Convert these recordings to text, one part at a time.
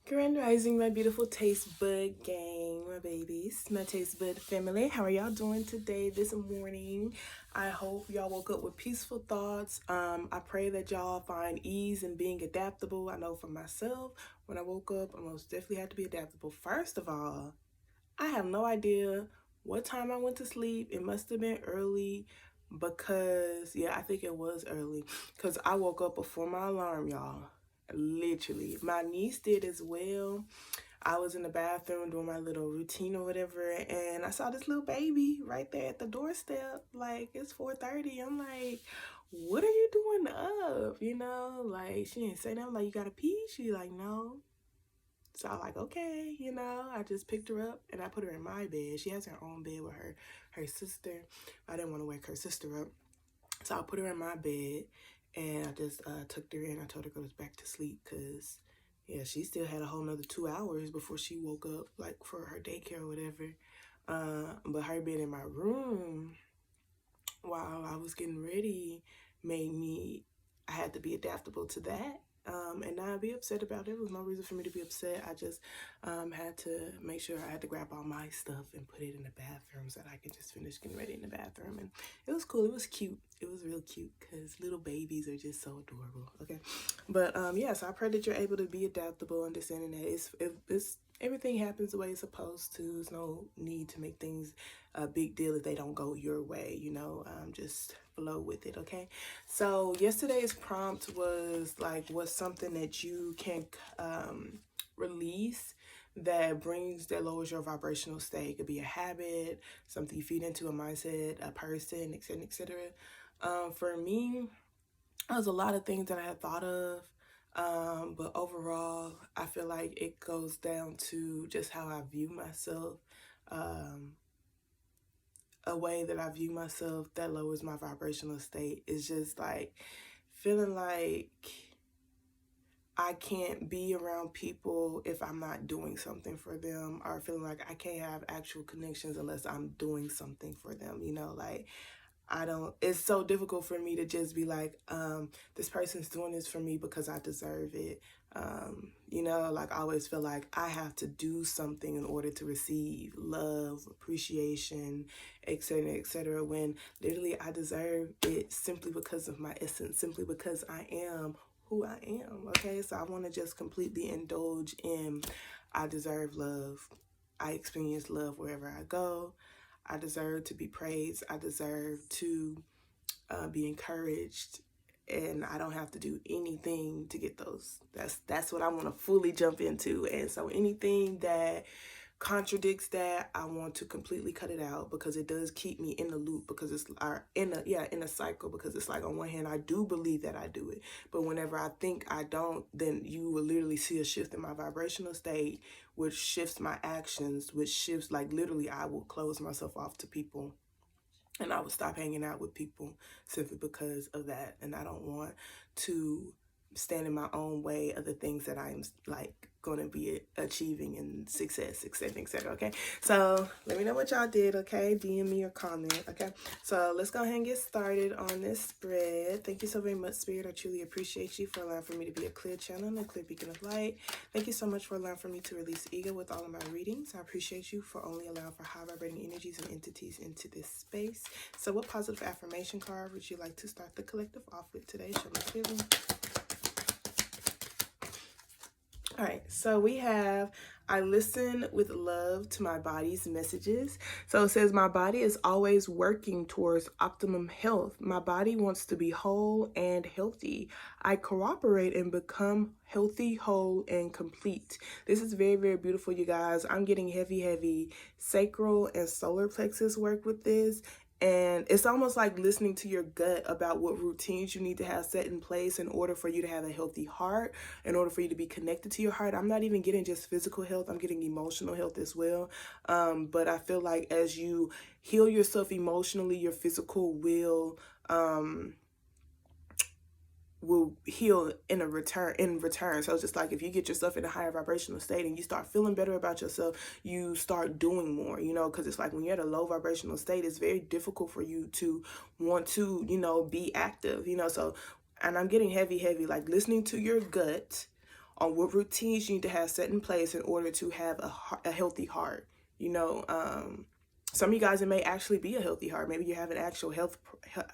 Grand Rising, my beautiful taste bud gang, my babies, my taste bud family. How are y'all doing today, this morning? I hope y'all woke up with peaceful thoughts. I pray that y'all find ease in being adaptable. I know for myself, when I woke up, I most definitely had to be adaptable. First of all, I have no idea what time I went to sleep. It must have been early because, yeah, I think it was early because I woke up before my alarm, y'all. Literally. My niece did as well. I was in the bathroom doing my little routine or whatever, and I saw this little baby right there at the doorstep. Like, it's 4:30. I'm like, what are you doing up? Like, she didn't say nothing. Like, you got to pee? She like, no. So I'm like, okay, I just picked her up and I put her in my bed. She has her own bed with her sister. I didn't want to wake her sister up. So I put her in my bed and I just tucked her in. I told her to go back to sleep because, yeah, she still had a whole nother 2 hours before she woke up, like for her daycare or whatever. But her being in my room while I was getting ready I had to be adaptable to that. And not be upset about it. There was no reason for me to be upset. I just had to make sure I had to grab all my stuff and put it in the bathroom so that I could just finish getting ready in the bathroom. And it was cool. It was cute. It was real cute because little babies are just so adorable. Okay. But yeah, so I pray that you're able to be adaptable, understanding that it's everything happens the way it's supposed to. There's no need to make things a big deal if they don't go your way, just flow with it, okay? So yesterday's prompt was like, what's something that you can release that lowers your vibrational state? It could be a habit, something you feed into, a mindset, a person, etc., etc. For me, there's a lot of things that I had thought of. But overall, I feel like it goes down to just how I view myself. A way that I view myself that lowers my vibrational state is just like feeling like I can't be around people if I'm not doing something for them, or feeling like I can't have actual connections unless I'm doing something for them, like it's so difficult for me to just be like, this person's doing this for me because I deserve it. Like I always feel like I have to do something in order to receive love, appreciation, etc., etc., when literally I deserve it simply because of my essence, simply because I am who I am, okay? So I want to just completely indulge in I deserve love. I experience love wherever I go. I deserve to be praised. I deserve to be encouraged, and I don't have to do anything to get those. That's what I want to fully jump into. And so anything that contradicts that, I want to completely cut it out, because it does keep me in the loop, because it's in a cycle, because it's like, on one hand I do believe that I do it, but whenever I think I don't, then you will literally see a shift in my vibrational state, which shifts my actions, which shifts, like, literally I will close myself off to people, and I would stop hanging out with people simply because of that. And I don't want to stand in my own way of the things that I'm like going to be achieving in success, etc., etc. Okay, so let me know what y'all did. Okay, DM me or comment. Okay, so let's go ahead and get started on this spread. Thank you so very much, Spirit. I truly appreciate you for allowing for me to be a clear channel and a clear beacon of light. Thank you so much for allowing for me to release ego with all of my readings. I appreciate you for only allowing for high vibrating energies and entities into this space. So what positive affirmation card would you like to start the collective off with today? Show me clearly. All right, so we have, I listen with love to my body's messages. So it says, my body is always working towards optimum health. My body wants to be whole and healthy. I cooperate and become healthy, whole, and complete. This is very, very beautiful, you guys. I'm getting heavy sacral and solar plexus work with this. And it's almost like listening to your gut about what routines you need to have set in place in order for you to have a healthy heart, in order for you to be connected to your heart. I'm not even getting just physical health, I'm getting emotional health as well. But I feel like as you heal yourself emotionally, your physical will heal in return. So it's just like, if you get yourself in a higher vibrational state and you start feeling better about yourself, you start doing more, because it's like when you're at a low vibrational state, it's very difficult for you to want to, be active, so, and I'm getting heavy, like listening to your gut on what routines you need to have set in place in order to have a healthy heart. You know, some of you guys, it may actually be a healthy heart. Maybe you're having actual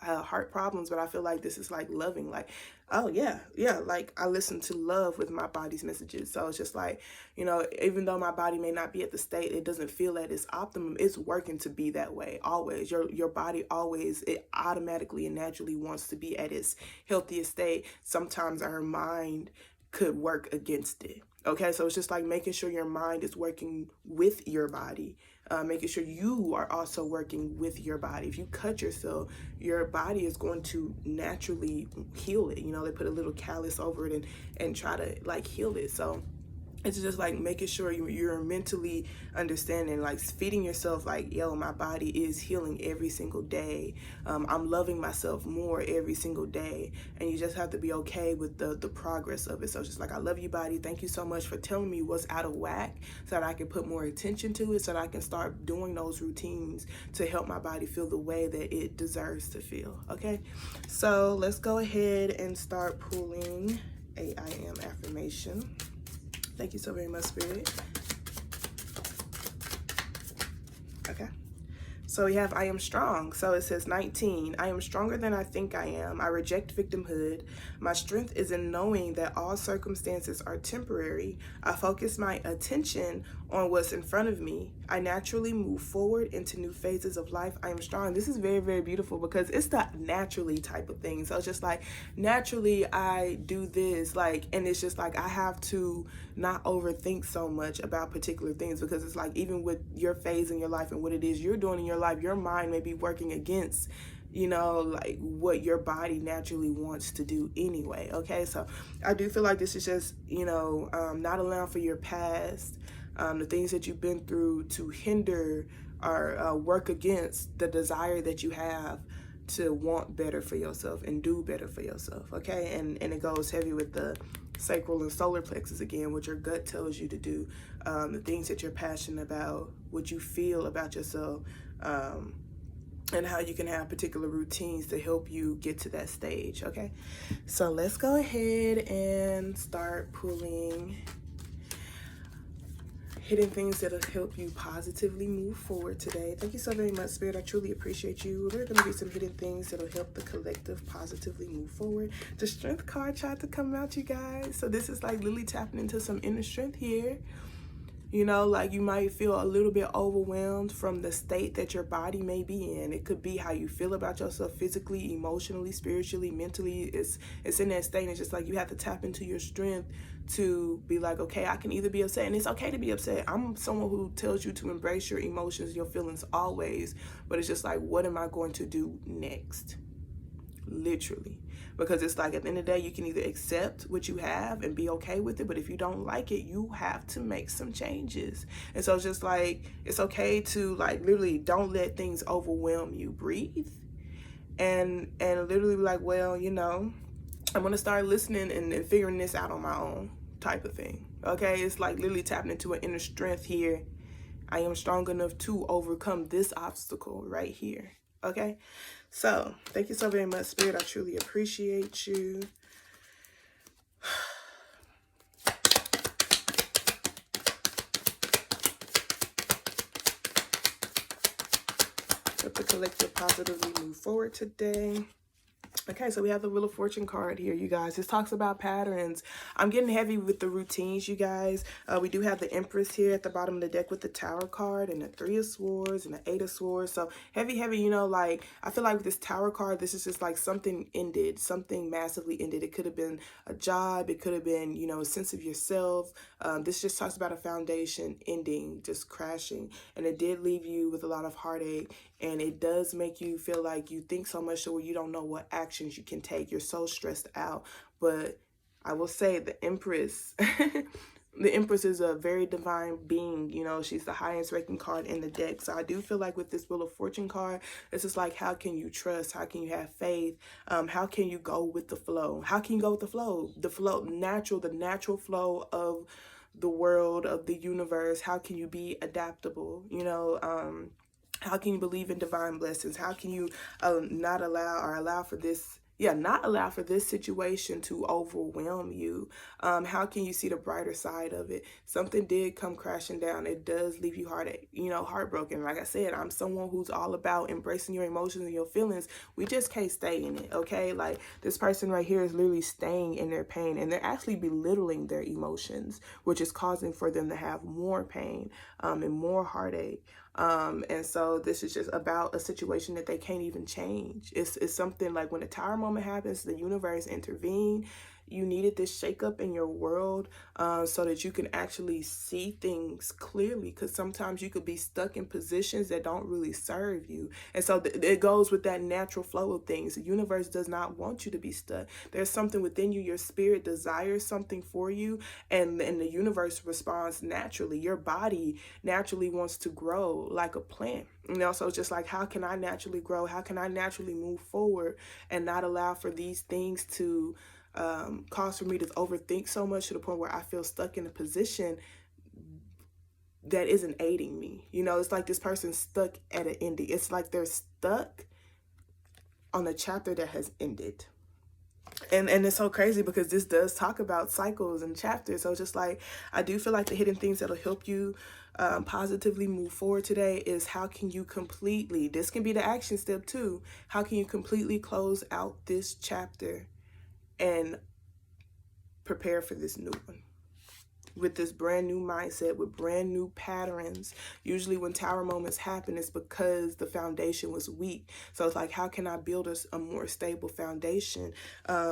heart problems, but I feel like this is like loving. Like, oh yeah, like I listen to love with my body's messages. So it's just like, you know, even though my body may not be at the state, it doesn't feel at its optimum. It's working to be that way always. Your body always, it automatically and naturally wants to be at its healthiest state. Sometimes our mind could work against it. Okay, so it's just like making sure your mind is working with your body, making sure you are also working with your body. If you cut yourself, your body is going to naturally heal it. You know, they put a little callus over it and try to like heal it. So it's just like making sure you're mentally understanding, like feeding yourself like, yo, my body is healing every single day. I'm loving myself more every single day. And you just have to be okay with the progress of it. So it's just like, I love you, body. Thank you so much for telling me what's out of whack so that I can put more attention to it, so that I can start doing those routines to help my body feel the way that it deserves to feel. Okay, so let's go ahead and start pulling a I am affirmation. Thank you so very much, Spirit. Okay. So we have I am strong. So it says 19. I am stronger than I think I am. I reject victimhood. My strength is in knowing that all circumstances are temporary. I focus my attention on what's in front of me. I naturally move forward into new phases of life. I am strong. This is very, very beautiful because it's the naturally type of thing. So it's just like, naturally I do this, like, and it's just like I have to not overthink so much about particular things, because it's like, even with your phase in your life and what it is you're doing in your life, your mind may be working against, you know, like what your body naturally wants to do anyway. Okay, so I do feel like this is just, you know, not allowing for your past, the things that you've been through to hinder or work against the desire that you have to want better for yourself and do better for yourself. Okay, and it goes heavy with the sacral and solar plexus again, what your gut tells you to do, the things that you're passionate about, what you feel about yourself, and how you can have particular routines to help you get to that stage. Okay, so let's go ahead and start pulling hidden things that'll help you positively move forward today. Thank you so very much, Spirit. I truly appreciate you. There are going to be some hidden things that'll help the collective positively move forward. The strength card tried to come out, you guys. So this is like literally tapping into some inner strength here. You know, like you might feel a little bit overwhelmed from the state that your body may be in. It could be how you feel about yourself physically, emotionally, spiritually, mentally. It's in that state. And it's just like you have to tap into your strength to be like, okay, I can either be upset, and it's okay to be upset. I'm someone who tells you to embrace your emotions, your feelings always. But it's just like, what am I going to do next? Literally. Because it's like, at the end of the day, you can either accept what you have and be okay with it, but if you don't like it, you have to make some changes. And so it's just like, it's okay to like literally don't let things overwhelm you. Breathe and literally be like, well, you know, I'm gonna start listening and figuring this out on my own, type of thing. Okay, it's like literally tapping into an inner strength here. I am strong enough to overcome this obstacle right here. Okay, so thank you so very much, Spirit. I truly appreciate you. Let the collective positively move forward today. Okay, so we have the Wheel of Fortune card here, you guys. This talks about patterns. I'm getting heavy with the routines, you guys. We do have the Empress here at the bottom of the deck with the Tower card and the Three of Swords and the Eight of Swords. So heavy, you know, like I feel like with this Tower card, this is just like something ended, something massively ended. It could have been a job. It could have been, you know, a sense of yourself. This just talks about a foundation ending, just crashing. And it did leave you with a lot of heartache. And it does make you feel like you think so much so where you don't know what actions you can take. You're so stressed out. But I will say the Empress, the Empress is a very divine being. You know, she's the highest ranking card in the deck. So I do feel like with this Wheel of Fortune card, it's just like, how can you trust? How can you have faith? How can you go with the flow? How can you go with the flow? The natural flow of the world, of the universe. How can you be adaptable? You know, how can you believe in divine blessings? How can you not allow for this, not allow for this situation to overwhelm you. How can you see the brighter side of it? Something did come crashing down. It does leave you heartbroken. Like I said, I'm someone who's all about embracing your emotions and your feelings. We just can't stay in it, okay? Like, this person right here is literally staying in their pain, and they're actually belittling their emotions, which is causing for them to have more pain and more heartache. And so this is just about a situation that they can't even change. It's something like when a tower moment happens, the universe intervene. You needed this shakeup in your world so that you can actually see things clearly, because sometimes you could be stuck in positions that don't really serve you. And so it goes with that natural flow of things. The universe does not want you to be stuck. There's something within you. Your spirit desires something for you, and the universe responds naturally. Your body naturally wants to grow like a plant. So it's just like, how can I naturally grow? How can I naturally move forward and not allow for these things to cause for me to overthink so much to the point where I feel stuck in a position that isn't aiding me. It's like this person's stuck at an ending. It's like they're stuck on a chapter that has ended. And it's so crazy because this does talk about cycles and chapters. So just like, I do feel like the hidden things that'll help you positively move forward today is, how can you completely, this can be the action step too, how can you completely close out this chapter and prepare for this new one with this brand new mindset, with brand new patterns. Usually when tower moments happen, it's because the foundation was weak. So it's like, how can I build a more stable foundation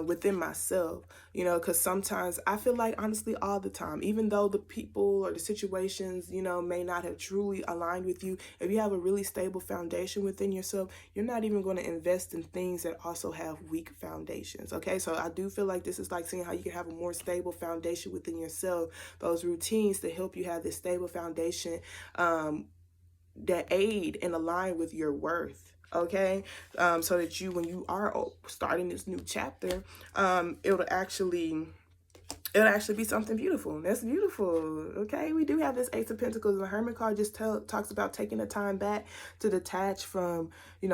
within myself? Because sometimes I feel like, honestly, all the time, even though the people or the situations, may not have truly aligned with you, if you have a really stable foundation within yourself, you're not even going to invest in things that also have weak foundations. Okay, so I do feel like this is like seeing how you can have a more stable foundation within yourself, those routines to help you have this stable foundation that aid and align with your worth. Okay, so that when you are starting this new chapter, it'll actually be something beautiful. That's beautiful. Okay, we do have this Ace of Pentacles. The Hermit card just talks about taking the time back to detach from,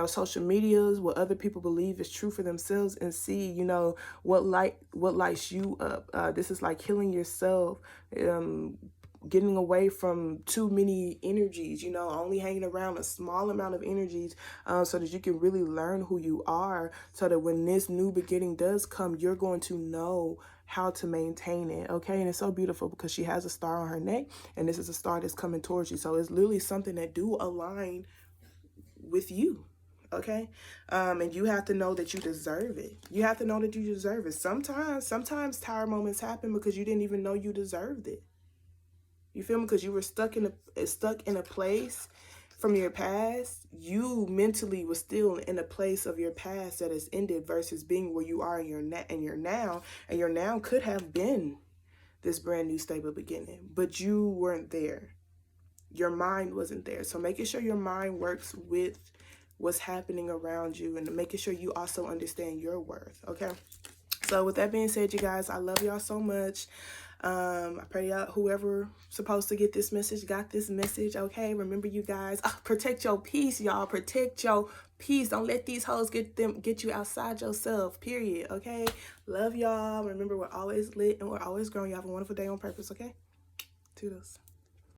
social medias, what other people believe is true for themselves, and see, what lights you up. This is like healing yourself, getting away from too many energies, only hanging around a small amount of energies, so that you can really learn who you are, so that when this new beginning does come, you're going to know how to maintain it. Okay, and it's so beautiful because she has a star on her neck, and this is a star that's coming towards you. So it's literally something that do align with you. Okay, and you have to know that you deserve it. You have to know that you deserve it. Sometimes tower moments happen because you didn't even know you deserved it. You feel me? Because you were stuck in a place from your past. You mentally was still in a place of your past that has ended, versus being where you are in your now. And your now could have been this brand new stable beginning, but you weren't there. Your mind wasn't there. So making sure your mind works with what's happening around you, and making sure you also understand your worth. Okay. So with that being said, you guys, I love y'all so much. I pray y'all, whoever supposed to get this message got this message. Okay, remember, you guys, protect your peace, y'all. Protect your peace. Don't let these hoes get you outside yourself. Period. Okay, love y'all. Remember, we're always lit and we're always growing. You have a wonderful day on purpose. Okay, toodles.